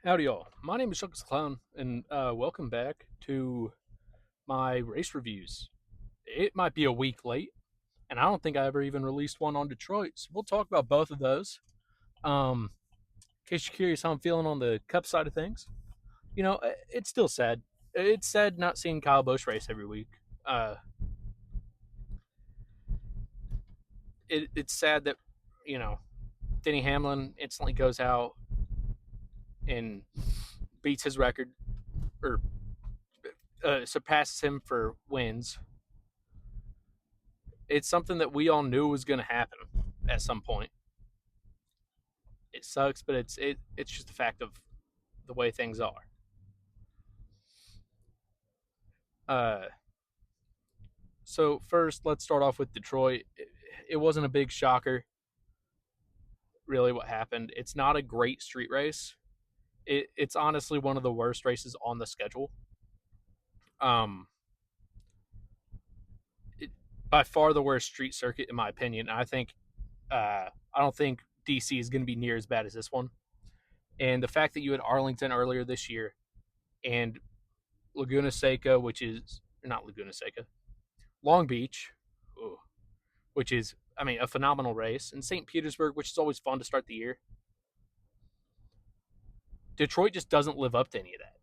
Howdy, y'all. My name is ChucklesTC, and welcome back to my race reviews. It might be a week late, and I don't think I ever even released one on Detroit, so we'll talk about both of those. In case you're curious how I'm feeling on the Cup side of things, it's still sad. It's sad not seeing Kyle Busch race every week. Uh, it's sad that, you know, Denny Hamlin instantly goes out and beats his record, or surpasses him for wins. It's something that we all knew was going to happen at some point. It sucks, but it's just a fact of the way things are. Uh, so first, let's start off with Detroit. It wasn't a big shocker, really. What happened? It's not a great street race. It's honestly one of the worst races on the schedule. Um, it, by far the worst street circuit in my opinion. I don't think DC is going to be near as bad as this one. And the fact that you had Arlington earlier this year and Laguna Seca, which is not Laguna Seca, Long Beach, ooh, which is, I mean, a phenomenal race, and St. Petersburg, which is always fun to start the year. Detroit just doesn't live up to any of that.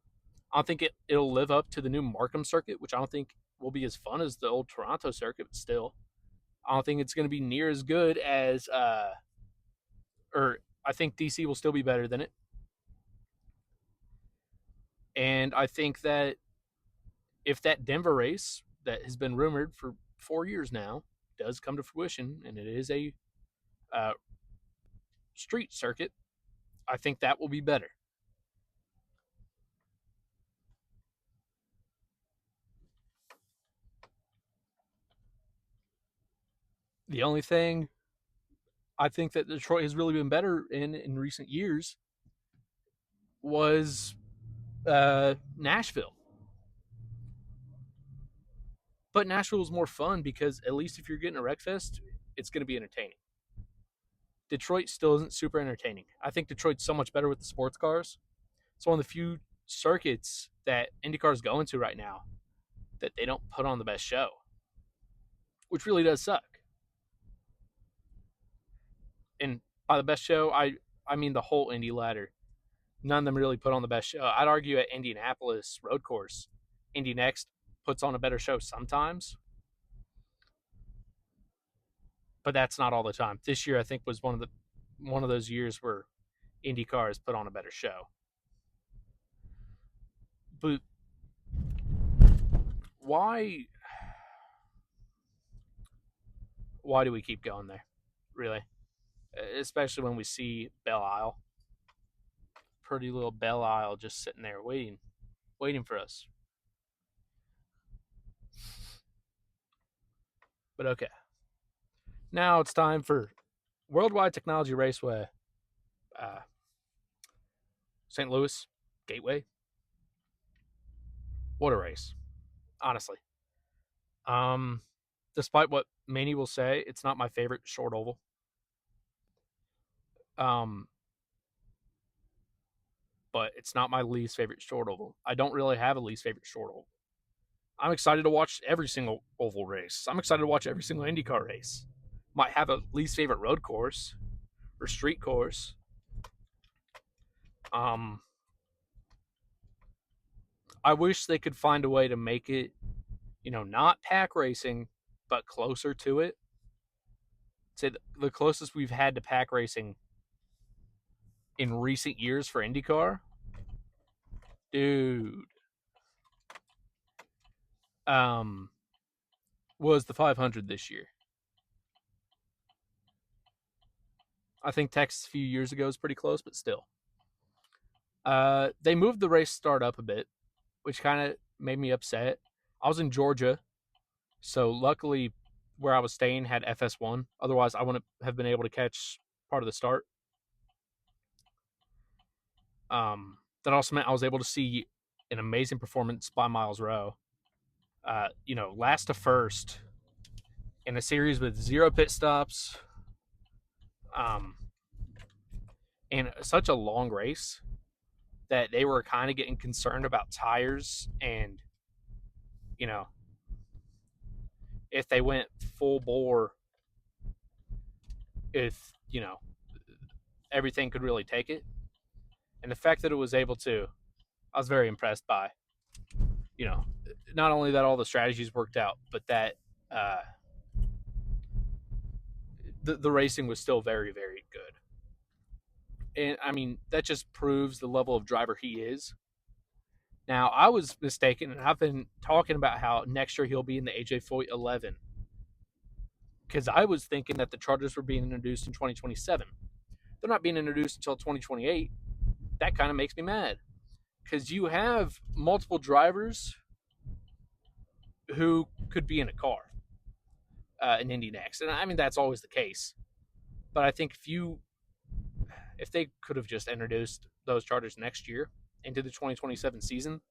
I don't think it'll live up to the new Markham circuit, which I don't think will be as fun as the old Toronto circuit, but still, I don't think it's going to be near as good as, or I think DC will still be better than it. And I think that if that Denver race that has been rumored for 4 years now does come to fruition, and it is a uh, street circuit, I think that will be better. The only thing I think that Detroit has really been better in recent years was Nashville. But Nashville was more fun because at least if you're getting a wreckfest, it's going to be entertaining. Detroit still isn't super entertaining. I think Detroit's so much better with the sports cars. It's one of the few circuits that IndyCar's going to right now that they don't put on the best show, which really does suck. And by the best show, I mean the whole Indy ladder. None of them really put on the best show. I'd argue at Indianapolis road course, Indy Next puts on a better show sometimes, but that's not all the time. This year, I think, was one of those years where IndyCar has put on a better show. But why why do we keep going there? Really, especially when we see Belle Isle, pretty little Belle Isle, just sitting there waiting for us. But okay, now it's time for Worldwide Technology Raceway, uh, St. Louis Gateway. What a race, honestly. Um, Despite what many will say, it's not my favorite short oval. Um, but it's not my least favorite short oval. I don't really have a least favorite short oval. I'm excited to watch every single oval race. I'm excited to watch every single IndyCar race. Might have a least favorite road course or street course. Um, I wish they could find a way to make it, not pack racing, but closer to it. Say the closest we've had to pack racing in recent years for IndyCar, dude, um, was the 500 this year. I think Texas a few years ago was pretty close, but still. They moved the race start up a bit, which kind of made me upset. I was in Georgia, so luckily where I was staying had FS1. Otherwise, I wouldn't have been able to catch part of the start. That also meant I was able to see an amazing performance by Miles Rowe. Last to first in a series with 0 pit stops, um, and such a long race that they were kind of getting concerned about tires and, you know, if they went full bore, if, everything could really take it. And the fact that it was able to, I was very impressed by, you know, not only that all the strategies worked out, but that uh, the racing was still very, very good. And I mean, that just proves the level of driver he is. Now, I was mistaken, and I've been talking about how next year he'll be in the AJ Foyt 11 because I was thinking that the Chargers were being introduced in 2027. They're not being introduced until 2028. That kind of makes me mad because you have multiple drivers who could be in a car in Indy next, and I mean that's always the case. But I think if they could have just introduced those Chargers next year into the 2027 season,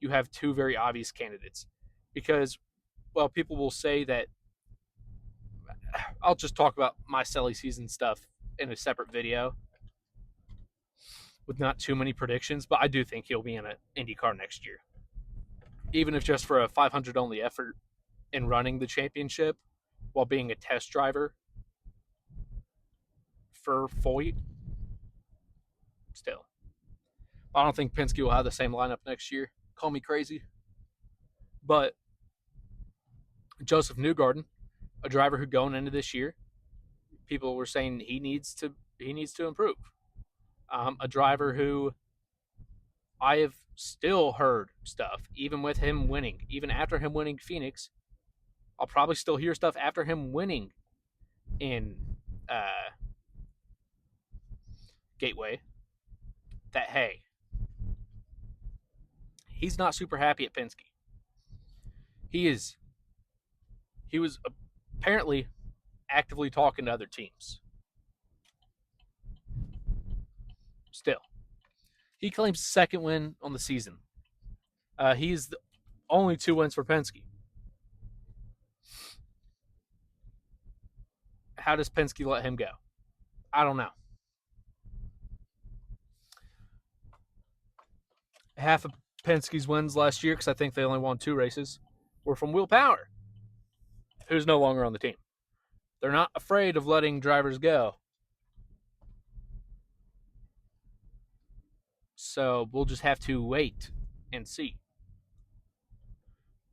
you have two very obvious candidates. Because, well, people will say that I'll just talk about my silly season stuff in a separate video with not too many predictions, but I do think he'll be in an IndyCar next year. Even if just for a 500 only effort in running the championship while being a test driver for Foyt, still. I don't think Penske will have the same lineup next year. Call me crazy. But Joseph Newgarden, a driver who going into this year, people were saying he needs to improve. A driver who I have still heard stuff, even with him winning, even after him winning Phoenix. I'll probably still hear stuff after him winning in Gateway that, hey, he's not super happy at Penske. He was apparently actively talking to other teams. Still, he claims second win on the season. He's the only 2 wins for Penske. How does Penske let him go? I don't know. Half of Penske's wins last year, because I think they only won 2 races, were from Will Power, who's no longer on the team. They're not afraid of letting drivers go. So we'll just have to wait and see.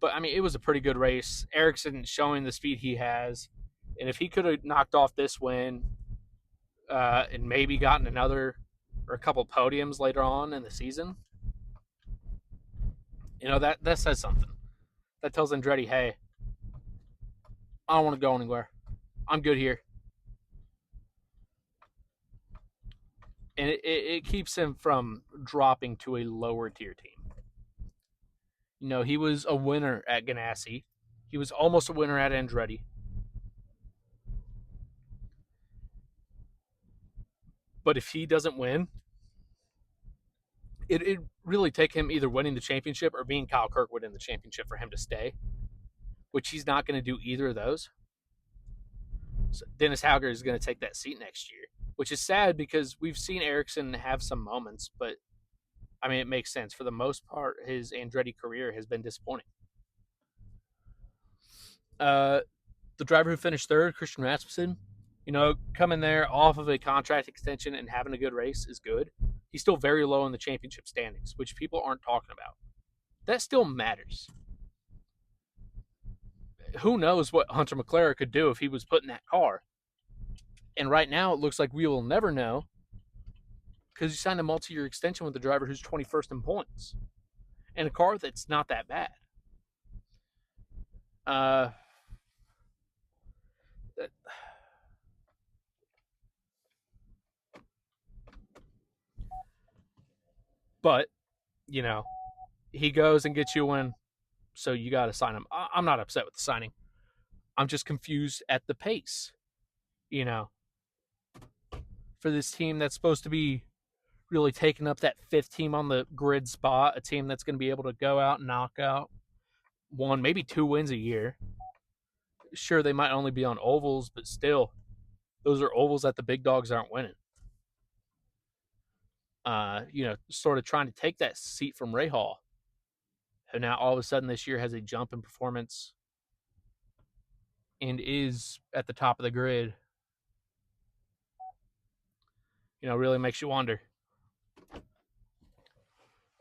But I mean, it was a pretty good race. Ericsson showing the speed he has, and if he could have knocked off this win and maybe gotten another or a couple podiums later on in the season, that says something. That tells Andretti, hey, I don't want to go anywhere. I'm good here. And it keeps him from dropping to a lower tier team. He was a winner at Ganassi. He was almost a winner at Andretti. But if he doesn't win, it really take him either winning the championship or being Kyle Kirkwood in the championship for him to stay, which he's not going to do either of those. So Dennis Hauger is going to take that seat next year, which is sad because we've seen Ericsson have some moments, but I mean, it makes sense. For the most part, his Andretti career has been disappointing. The driver who finished third, Christian Rasmussen, coming there off of a contract extension and having a good race is good. He's still very low in the championship standings, which people aren't talking about. That still matters. Who knows what Hunter McLaren could do if he was put in that car? And right now, it looks like we will never know because he signed a multi-year extension with the driver who's 21st in points and a car that's not that bad. But, he goes and gets you a win, so you got to sign him. I'm not upset with the signing. I'm just confused at the pace, for this team that's supposed to be really taking up that 5th team on the grid spot, a team that's going to be able to go out and knock out 1, maybe 2 wins a year. Sure, they might only be on ovals, but still, those are ovals that the big dogs aren't winning. sort of trying to take that seat from Rahal, who now all of a sudden this year has a jump in performance and is at the top of the grid. Really makes you wonder.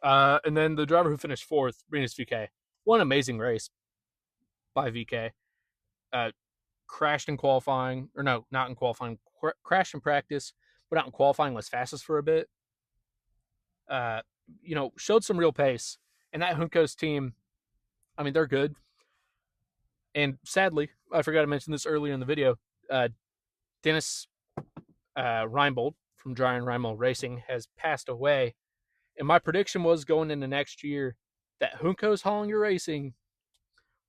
And then the driver who finished fourth, Rinus VK, one amazing race by VK. Uh, Crashed in qualifying, or no, not in qualifying. Crashed in practice, but out in qualifying was fastest for a bit. Uh, Showed some real pace. And that Junco's team, I mean, they're good. And sadly, I forgot to mention this earlier in the video. Dennis Reinbold from Dry and Reinbold Racing has passed away. And my prediction was going into next year that Junco's Hollinger Racing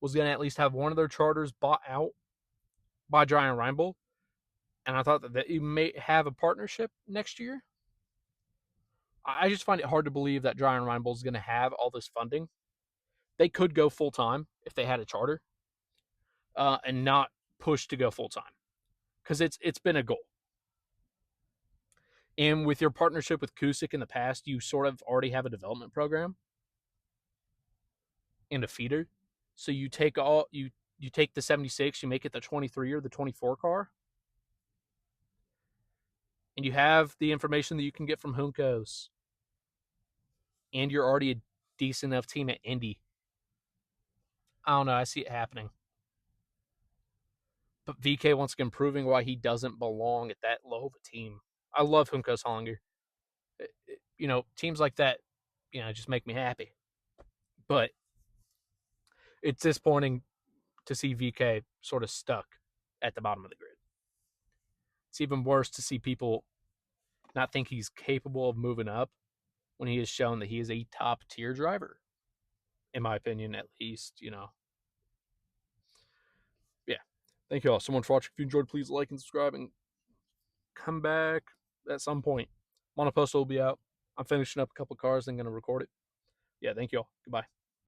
was going to at least have one of their charters bought out by Dry and Reinbold. And I thought that you may have a partnership next year. I just find it hard to believe that Dry and Reinbold is going to have all this funding. They could go full time if they had a charter, and not push to go full time, because it's been a goal. And with your partnership with Kusick in the past, you sort of already have a development program and a feeder. So you take the 76, you make it the 23 or the 24 car, and you have the information that you can get from Juncos, and you're already a decent enough team at Indy. I don't know. I see it happening. But VK once again proving why he doesn't belong at that low of a team. I love Juncos Hollinger. Teams like that, just make me happy. But it's disappointing to see VK sort of stuck at the bottom of the grid. It's even worse to see people not think he's capable of moving up when he has shown that he is a top tier driver, in my opinion, at least. Yeah. Thank you all so much for watching. If you enjoyed, please like and subscribe and come back at some point. Monoposto will be out. I'm finishing up a couple cars and going to record it. Yeah, thank you all. Goodbye.